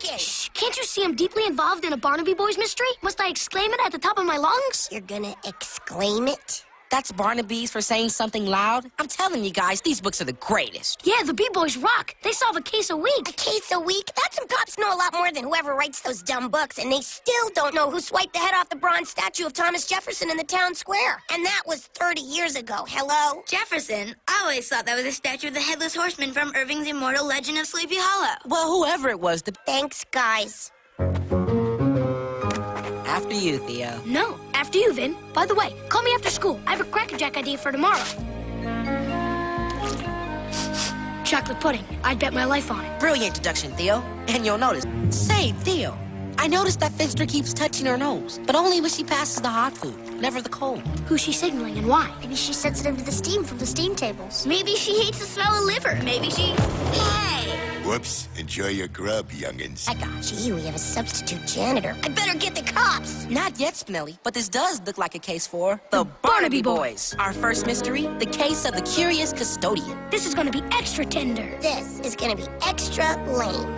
question! Shh, can't you see I'm deeply involved in a Barnaby Boys mystery? Must I exclaim it at the top of my lungs? You're gonna exclaim it? That's Barnaby's for saying something loud? I'm telling you guys, these books are the greatest. Yeah, the B-Boys rock. They solve a case a week. A case a week? That some cops know a lot more than whoever writes those dumb books, and they still don't know who swiped the head off the bronze statue of Thomas Jefferson in the town square. And that was 30 years ago. Hello? Jefferson? I always thought that was a statue of the Headless Horseman from Irving's immortal Legend of Sleepy Hollow. Well, whoever it was, Thanks, guys. after you, Theo. No, after you, Vin. By the way, call me after school. I have a Cracker Jack idea for tomorrow. Chocolate pudding. I'd bet my life on it. Brilliant deduction, Theo. And you'll notice. Say, Theo, I noticed that Finster keeps touching her nose, but only when she passes the hot food, never the cold. Who's she signaling and why? Maybe she's sensitive to the steam from the steam tables. Maybe she hates the smell of liver. Maybe she... Hey! Whoops. Enjoy your grub, youngins. Gee, we have a substitute janitor. I better get the cops. Not yet, Spinelli, but this does look like a case for the Barnaby Barnaby Boys. Our first mystery, the case of the curious custodian. This is gonna be extra tender. This is gonna be extra lame.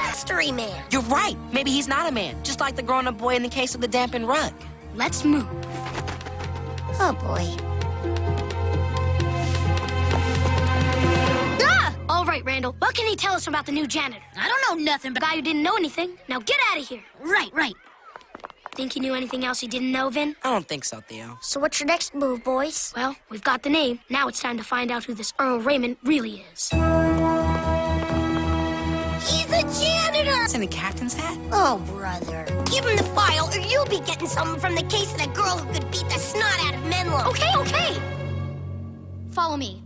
Mystery man. You're right. Maybe he's not a man, just like the grown-up boy in the case of the dampened rug. Let's move. Oh, boy. All right, Randall. What can he tell us about the new janitor? I don't know nothing The but... guy who didn't know anything. Now get out of here. Right. Think he knew anything else he didn't know, Vin? I don't think so, Theo. So what's your next move, boys? Well, we've got the name. Now it's time to find out who this Earl Raymond really is. He's a janitor! It's in the captain's hat? Oh, brother. Give him the file, or you'll be getting something from the case of that girl who could beat the snot out of Menlo. Okay. Follow me.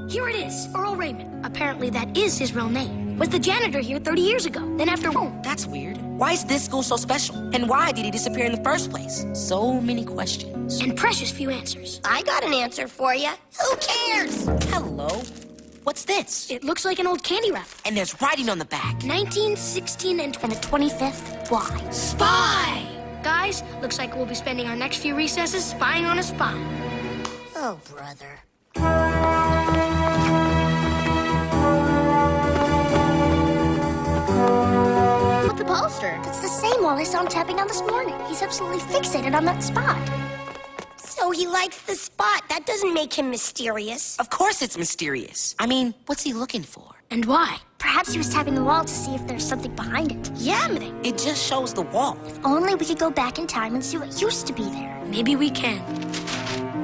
Here it is, Earl Raymond. Apparently that is his real name. Was the janitor here 30 years ago. Then after... That's weird. Why is this school so special? And why did he disappear in the first place? So many questions. And precious few answers. I got an answer for you. Who cares? Hello? What's this? It looks like an old candy wrapper. And there's writing on the back. 1916 and And the 25th, why? Spy! Guys, looks like we'll be spending our next few recesses spying on a spy. Oh, brother. What's the poster? It's the same wall I saw him tapping on this morning. He's absolutely fixated on that spot. So he likes the spot. That doesn't make him mysterious. Of course it's mysterious. I mean, what's he looking for? And why? Perhaps he was tapping the wall to see if there's something behind it. Yeah, maybe. It just shows the wall. If only we could go back in time and see what used to be there. Maybe we can.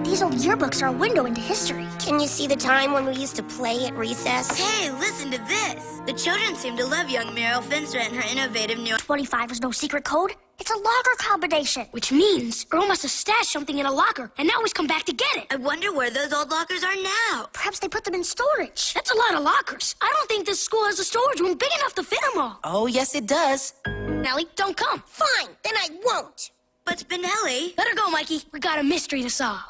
These old yearbooks are a window into history. Can you see the time when we used to play at recess? Hey, listen to this. The children seem to love young Muriel Finster and her innovative new... 25 was no secret code. It's a locker combination. Which means Earl must have stashed something in a locker, and now he's come back to get it. I wonder where those old lockers are now. Perhaps they put them in storage. That's a lot of lockers. I don't think this school has a storage room big enough to fit them all. Oh, yes it does. Nellie, don't come. Fine, then I won't. But Spinelli... Let her go, Mikey. We got a mystery to solve.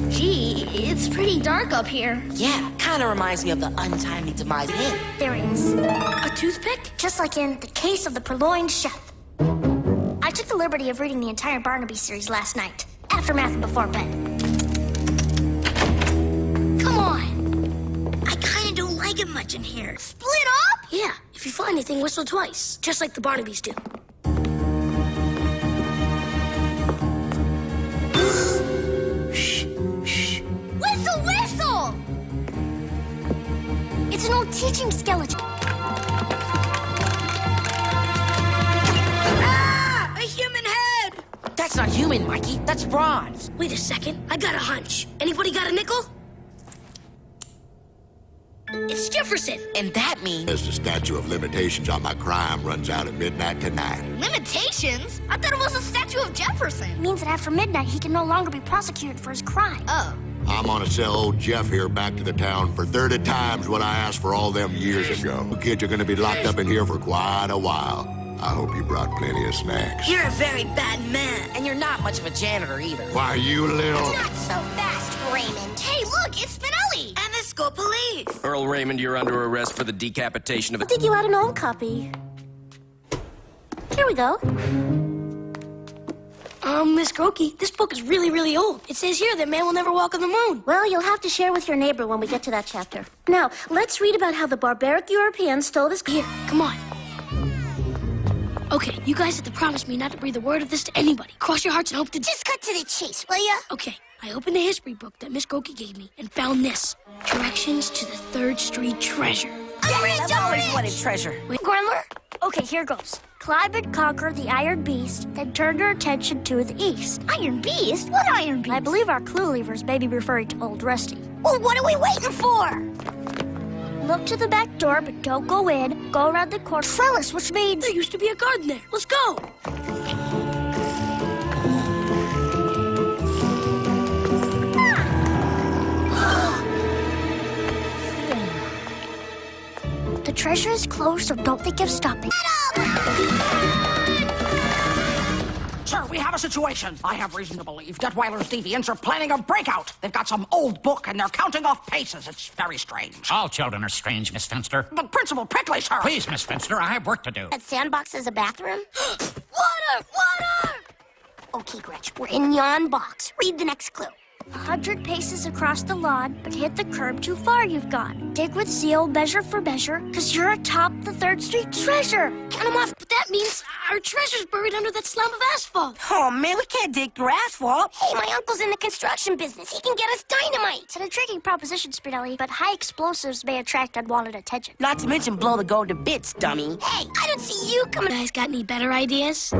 Gee, it's pretty dark up here. Yeah, kind of reminds me of the untimely demise of him. There it is. A toothpick? Just like in The Case of the Purloined Chef. I took the liberty of reading the entire Barnaby series last night, after math and before bed. Come on. I kind of don't like it much in here. Split up? Yeah, if you find anything, whistle twice. Just like the Barnabys do. Whistle, whistle! It's an old teaching skeleton. Ah! A human head! That's not human, Mikey. That's bronze. Wait a second. I got a hunch. Anybody got a nickel? It's Jefferson. And that means... As the statute of limitations on my crime runs out at midnight tonight. Limitations? I thought it was a statue of Jefferson. It means that after midnight, he can no longer be prosecuted for his crime. Oh. I'm gonna sell old Jeff here back to the town for 30 times what I asked for all them years ago. You kids are gonna be locked up in here for quite a while. I hope you brought plenty of snacks. You're a very bad man. And you're not much of a janitor either. Why, you little... Not so fast, Raymond. Hey, look, it's Spinelli. And the school police. Earl Raymond, you're under arrest for the decapitation of a... I'll dig you out an old copy. Here we go. Miss Grokey, this book is really, really old. It says here that man will never walk on the moon. Well, you'll have to share with your neighbor when we get to that chapter. Now, let's read about how the barbaric Europeans stole this... Here, come on. Okay, you guys have to promise me not to breathe a word of this to anybody. Cross your hearts and hope to... Just cut to the chase, will ya? Okay, I opened the history book that Miss Grokey gave me and found this. Directions to the 3rd Street treasure. I've always wanted treasure. Wait, Grandma? Okay, here goes. Clive had conquered the Iron Beast, then turned her attention to the east. Iron Beast? What Iron Beast? I believe our clue leavers may be referring to Old Rusty. Well, what are we waiting for? Look to the back door, but don't go in. Go around the corner. Trellis, which means... there used to be a garden there. Let's go. The treasure is closed, so don't think of stopping. Sir, we have a situation. I have reason to believe Detweiler's deviants are planning a breakout. They've got some old book and they're counting off paces. It's very strange. All children are strange, Miss Finster. But Principal Prickly, sir. Please, Miss Finster, I have work to do. That sandbox is a bathroom? Water! Water! Okay, Gretch, we're in yon box. Read the next clue. 100 paces across the lawn, but hit the curb too far you've gone. Dig with zeal, measure for measure, because you're atop the 3rd Street treasure. Count them off, but that means our treasure's buried under that slab of asphalt. Oh, man, we can't dig through asphalt. Hey, my uncle's in the construction business. He can get us dynamite. It's an intriguing proposition, Spinelli, but high explosives may attract unwanted attention. Not to mention blow the gold to bits, dummy. Hey, I don't see you coming. You guys got any better ideas?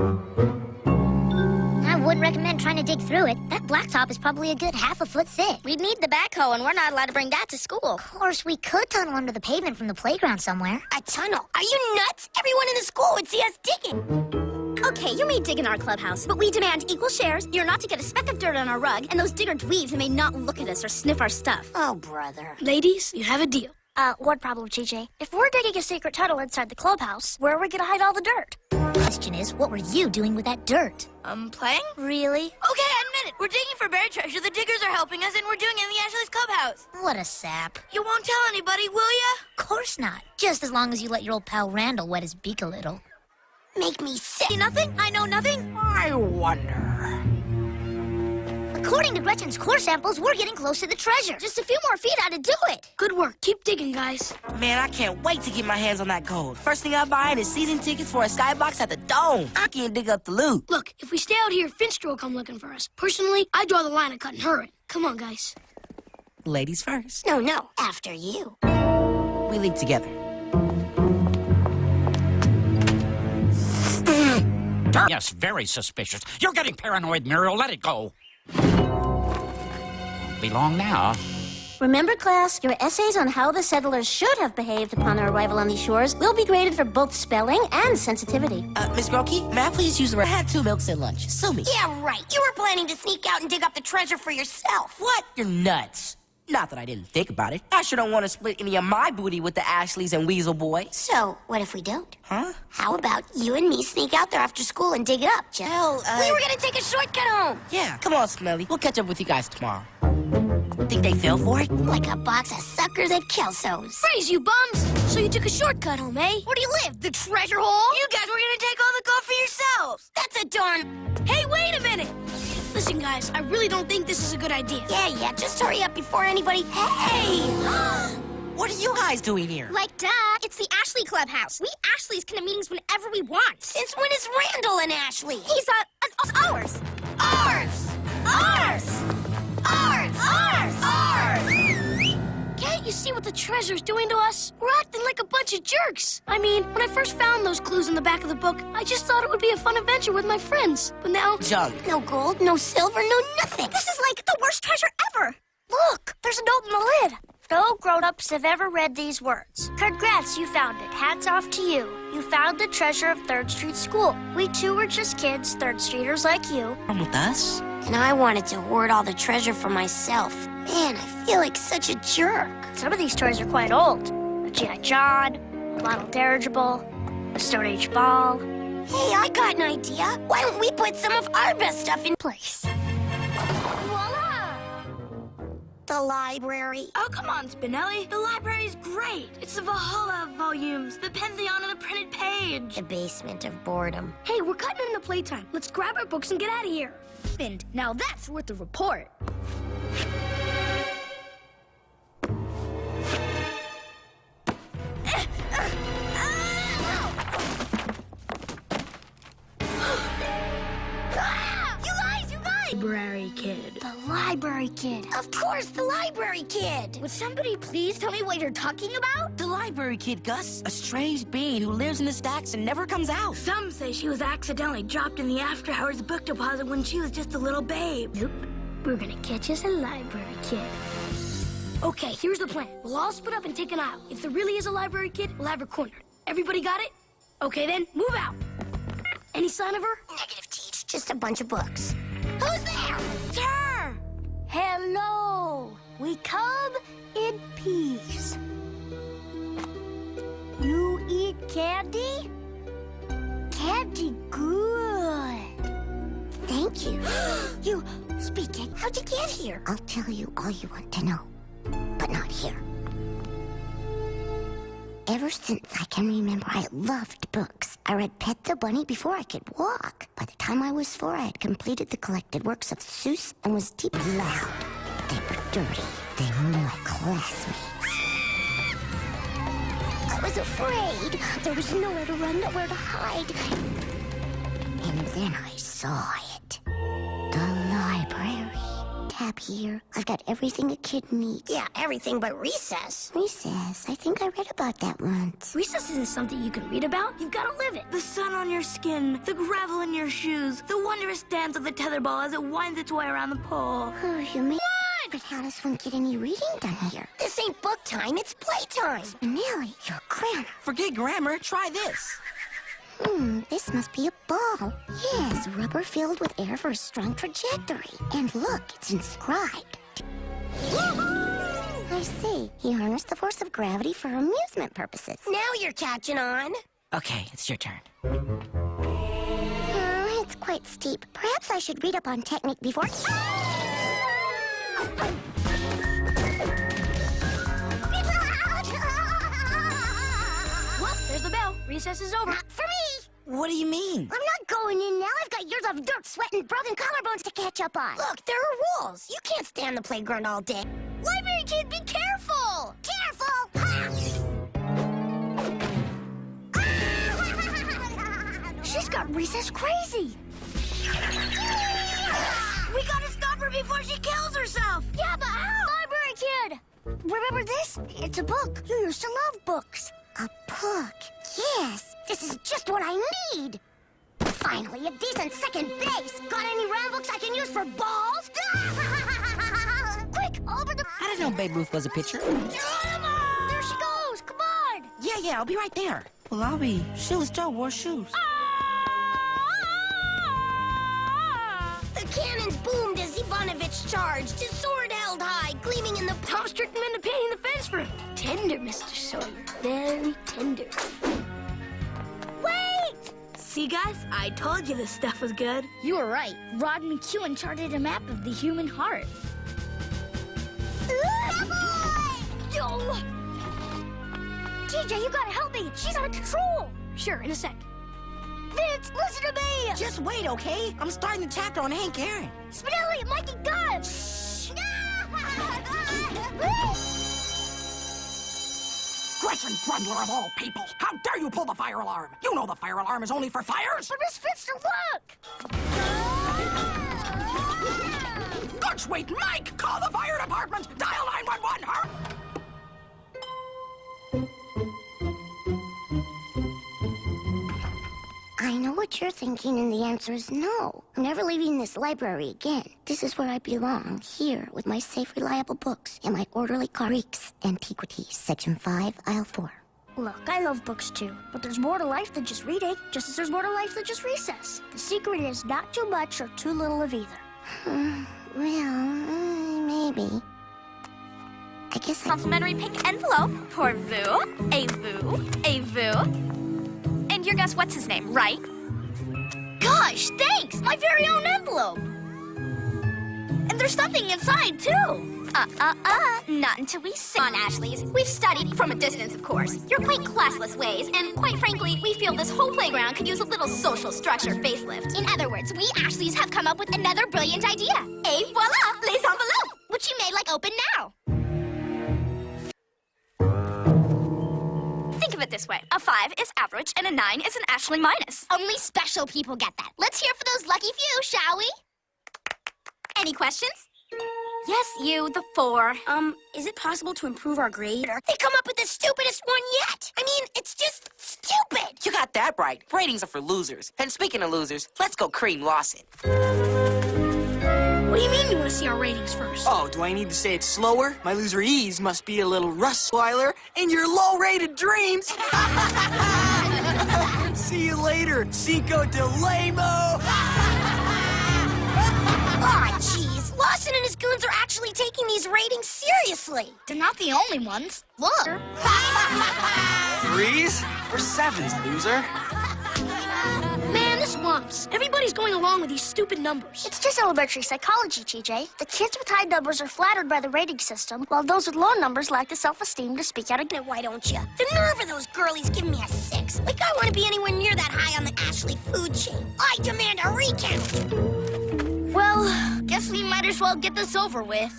I wouldn't recommend trying to dig through it. That blacktop is probably a good half a foot thick. We'd need the backhoe, and we're not allowed to bring that to school. Of course, we could tunnel under the pavement from the playground somewhere. A tunnel? Are you nuts? Everyone in the school would see us digging. Okay, you may dig in our clubhouse, but we demand equal shares. You're not to get a speck of dirt on our rug, and those digger dweebs may not look at us or sniff our stuff. Oh, brother. Ladies, you have a deal. One problem, TJ. If we're digging a secret tunnel inside the clubhouse, where are we gonna hide all the dirt? Question is, what were you doing with that dirt? Playing? Really? Okay, I admit it. We're digging for buried treasure. The diggers are helping us, and we're doing it in the Ashley's clubhouse. What a sap. You won't tell anybody, will ya? Of course not. Just as long as you let your old pal Randall wet his beak a little. Make me sick. See nothing? I know nothing? I wonder. According to Gretchen's core samples, we're getting close to the treasure. Just a few more feet out to do it. Good work. Keep digging, guys. Man, I can't wait to get my hands on that gold. First thing I'm buying is season tickets for a skybox at the Dome. I can't dig up the loot. Look, if we stay out here, Finster will come looking for us. Personally, I draw the line at cutting her in. Come on, guys. Ladies first. No, after you. We leave together. Yes, very suspicious. You're getting paranoid, Muriel. Let it go. Belong now. Remember, class, your essays on how the settlers should have behaved upon their arrival on these shores will be graded for both spelling and sensitivity. Miss Grokey, may I please use the... I had 2 milks at lunch. Sue me. Yeah, right. You were planning to sneak out and dig up the treasure for yourself. What? You're nuts. Not that I didn't think about it. I sure don't want to split any of my booty with the Ashleys and Weasel Boy. So, what if we don't? Huh? How about you and me sneak out there after school and dig it up, Jeff? Hell, We were gonna take a shortcut home. Yeah, come on, Smelly. We'll catch up with you guys tomorrow. Think they fell for it? Like a box of suckers at Kelso's. Praise you, bums! So you took a shortcut home, eh? Where do you live? The treasure hole? You guys were gonna take all the gold for yourselves. That's a darn... Hey, wait a minute! Listen, guys, I really don't think this is a good idea. Yeah, just hurry up before anybody... Hey! What are you guys doing here? Like, duh, it's the Ashley Clubhouse. We Ashleys can have meetings whenever we want. Since when is Randall and Ashley? He's, ours. Ours! Ours! Ours! Ours! Ours! Can't you see what the treasure's doing to us? We're acting like a bunch of jerks. I mean, when I first found those clues in the back of the book, I just thought it would be a fun adventure with my friends. But now... Junk. No gold, no silver, no nothing. This is like the worst treasure ever. Look, there's a note in the lid. No grown-ups have ever read these words. Congrats, you found it. Hats off to you. You found the treasure of 3rd Street School. We too were just kids, 3rd Streeters like you. Come with us? And I wanted to hoard all the treasure for myself. Man, I feel like such a jerk. Some of these toys are quite old. A G.I. John, a model dirigible, a Stone Age ball. Hey, I got an idea. Why don't we put some of our best stuff in place? Voila! The library. Oh, come on, Spinelli. The library's great. It's the Valhalla of volumes, the Pantheon of the printed page. The basement of boredom. Hey, we're cutting into playtime. Let's grab our books and get out of here. And now that's worth a report. Library kid. The library kid. Of course, the library kid. Would somebody please tell me what you're talking about? The library kid, Gus. A strange being who lives in the stacks and never comes out. Some say she was accidentally dropped in the after-hours book deposit when she was just a little babe. Nope. We're gonna catch us a library kid. Okay, here's the plan. We'll all split up and take an aisle. If there really is a library kid, we'll have her cornered. Everybody got it? Okay, then, move out. Any sign of her? Negative, Teach. Just a bunch of books. Who's there? It's her! Hello. We come in peace. You eat candy? Candy good. Thank you. You speaking. How'd you get here? I'll tell you all you want to know, but not here. Ever since I can remember, I loved books. I read Pet the Bunny before I could walk. By the time I was 4, I had completed the collected works of Seuss and was deeply loud. They were dirty. They were my classmates. I was afraid. There was nowhere to run, nowhere to hide. And then I saw it. The library. Tab here. I've got everything a kid needs. Yeah, everything but recess. Recess? I think I read about that once. Recess isn't something you can read about. You've got to live it. The sun on your skin, the gravel in your shoes, the wondrous dance of the tetherball as it winds its way around the pole. Oh, you mean... What? But how does one get any reading done here? This ain't book time, it's playtime. Spinelli, you're grammar. Forget grammar. Try this. This must be a ball. Yes, rubber filled with air for a strong trajectory. And look, it's inscribed. I see. He harnessed the force of gravity for amusement purposes. Now you're catching on. Okay, it's your turn. It's quite steep. Perhaps I should read up on technique before... Well, there's the bell. Recess is over. Not for me! What do you mean? I'm not going in now. I've got years of dirt, sweat, and broken collarbones to catch up on. Look, there are rules. You can't stay on the playground all day. Library kid, be careful! Careful! Ha! She's got recess crazy. We gotta stop her before she kills herself. Yeah, but how? Library kid. Remember this? It's a book. You used to love books. A book. Yes, this is just what I need. Finally, a decent second base. Got any round books I can use for balls? Quick, over the... I didn't know Babe Ruth was a pitcher. There she goes. Come on. Yeah, I'll be right there. Well, I'll be. Shoes, Joe wore shoes. The cannons boomed as Ivanovich charged, his sword held high, gleaming in the... Tom tricked him into painting the fence for him. Tender, Mr. Sawyer. Very tender. Wait! See, guys? I told you this stuff was good. You were right. Rod McEwen charted a map of the human heart. TJ, you gotta help me. She's out of control. Sure, in a sec. Vince, listen to me. Just wait, okay? I'm starting the chapter on Hank Aaron. Spinelli, it might be done. Gretchen Grundler of all people! How dare you pull the fire alarm? You know the fire alarm is only for fires! But Miss Finster, look! Good sweet Mike! Call the fire department! Dial 911, huh? I know what you're thinking, and the answer is no. I'm never leaving this library again. This is where I belong, here, with my safe, reliable books and my orderly Cariques Antiquities, Section 5, Aisle 4. Look, I love books too, but there's more to life than just reading, just as there's more to life than just recess. The secret is not too much or too little of either. Maybe. I guess I... Complimentary pink envelope for Vu, a Vu, a Vu. And your guess what's his name, right? Gosh, thanks! My very own envelope! And there's something inside, too! Not until we sit on Ashley's. We've studied from a distance, of course. Your quite classless ways, and quite frankly, we feel this whole playground could use a little social structure facelift. In other words, we Ashleys have come up with another brilliant idea. Et voila, les envelopes! Which you made like open now. Think of it this way. A 5 is average, and a 9 is an Ashley minus. Only special people get that. Let's hear for those lucky few, shall we? Any questions? Yes, you, the 4. Is it possible to improve our grade? They come up with the stupidest one yet. I mean, it's just stupid. You got that right. Ratings are for losers. And speaking of losers, let's go cream Lawson. What do you mean you want to see our ratings first? Oh, do I need to say it slower? My loser E's must be a little Russweiler in your low-rated dreams. See you later, Cinco de Lamo. Aw, jeez. Lawson and his goons are actually taking these ratings seriously. They're not the only ones. Look. 3s or 7s, loser? Man, this wumps. Everybody's going along with these stupid numbers. It's just elementary psychology, TJ. The kids with high numbers are flattered by the rating system, while those with low numbers lack the self-esteem to speak out against it. Why don't you? The nerve of those girlies giving me a 6. Like I want to be anywhere near that high on the Ashley food chain. I demand a recount. Well, guess we might as well get this over with.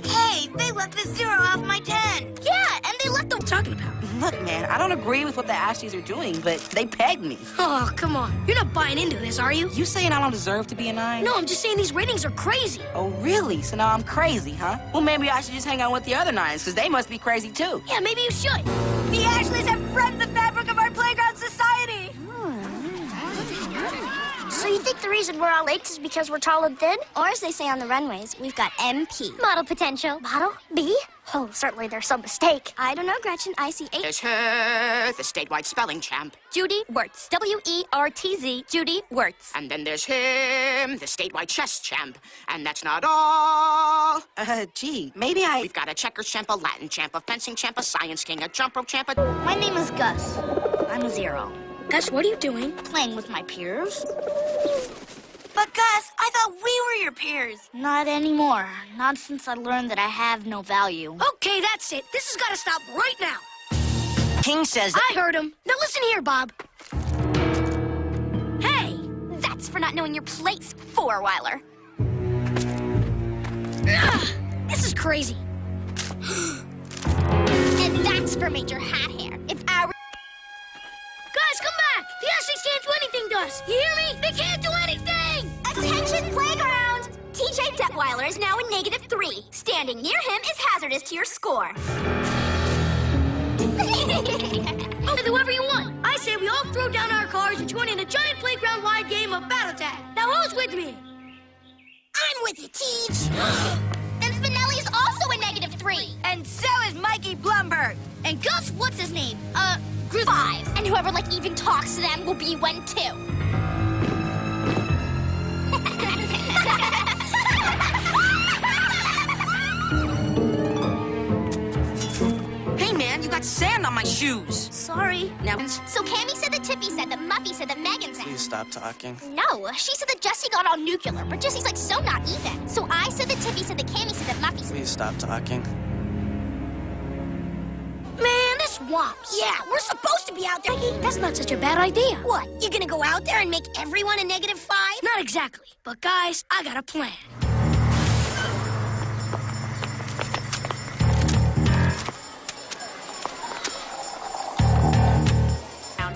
Hey, they left the 0 off my 10. Yeah, and they left the... Talking about? Look, man, I don't agree with what the Ashleys are doing, but they pegged me. Oh, come on. You're not buying into this, are you? You saying I don't deserve to be a 9? No, I'm just saying these ratings are crazy. Oh, really? So now I'm crazy, huh? Well, maybe I should just hang out with the other 9s, because they must be crazy, too. Yeah, maybe you should. The Ashleys have rent the fabric of our playground society. So you think the reason we're all late is because we're tall and thin? Or as they say on the runways, we've got MP. Model potential. Model? B? Oh, certainly there's some mistake. I don't know, Gretchen. I see 8. There's her, the statewide spelling champ. Judy Wertz. W-E-R-T-Z. Judy Wertz. And then there's him, the statewide chess champ. And that's not all. Gee, maybe We've got a checkers champ, a Latin champ, a fencing champ, a science king, a jump rope champ, My name is Gus. I'm a 0. Gus, what are you doing? Playing with my peers? But Gus, I thought we were your peers. Not anymore. Not since I learned that I have no value. Okay, that's it. This has got to stop right now. King says that... I heard him. Now listen here, Bob. Hey! That's for not knowing your place, 4-Weiler. This is crazy. And that's for Major Hat Hair. It's our... Guys, come back! The Ashleys can't do anything to us. You hear me? They can't do anything! Attention, playground! TJ Detweiler is now in -3. Standing near him is hazardous to your score. Okay, whoever you want. I say we all throw down our cars and join in a giant playground-wide game of battle tag. Now who's with me? I'm with you, Teach. And Spinelli is also in -3. And so is Mikey Blumberg. And Gus, what's his name? 5. And whoever, even talks to them will be one, too. Hey, man, you got sand on my shoes. Sorry. Now... So Cammy said that Tippy said that Muffy said that Megan said... Please stop talking. No, she said that Jessie got all nuclear, but Jessie's, so not even. So I said that Tippy said that Cammy said that Muffy said... Please stop talking. Man, this whops. Yeah, we're supposed to be out there. That's not such a bad idea. What? You gonna go out there and make everyone a -5? Not exactly. But guys, I got a plan.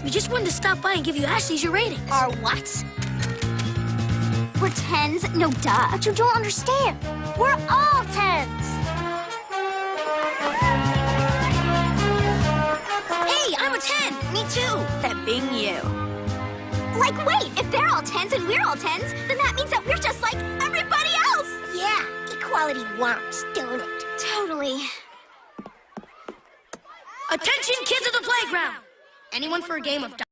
We just wanted to stop by and give you Ashley's your ratings. Our what? We're 10s? No, duh. But you don't understand. We're all 10s. Hey, I'm a 10. Me too. That being you. Wait, if they're all 10s and we're all 10s, then that means that we're just like everybody else. Yeah, equality wants, don't it? Totally. Attention, kids of the playground. Anyone for a game of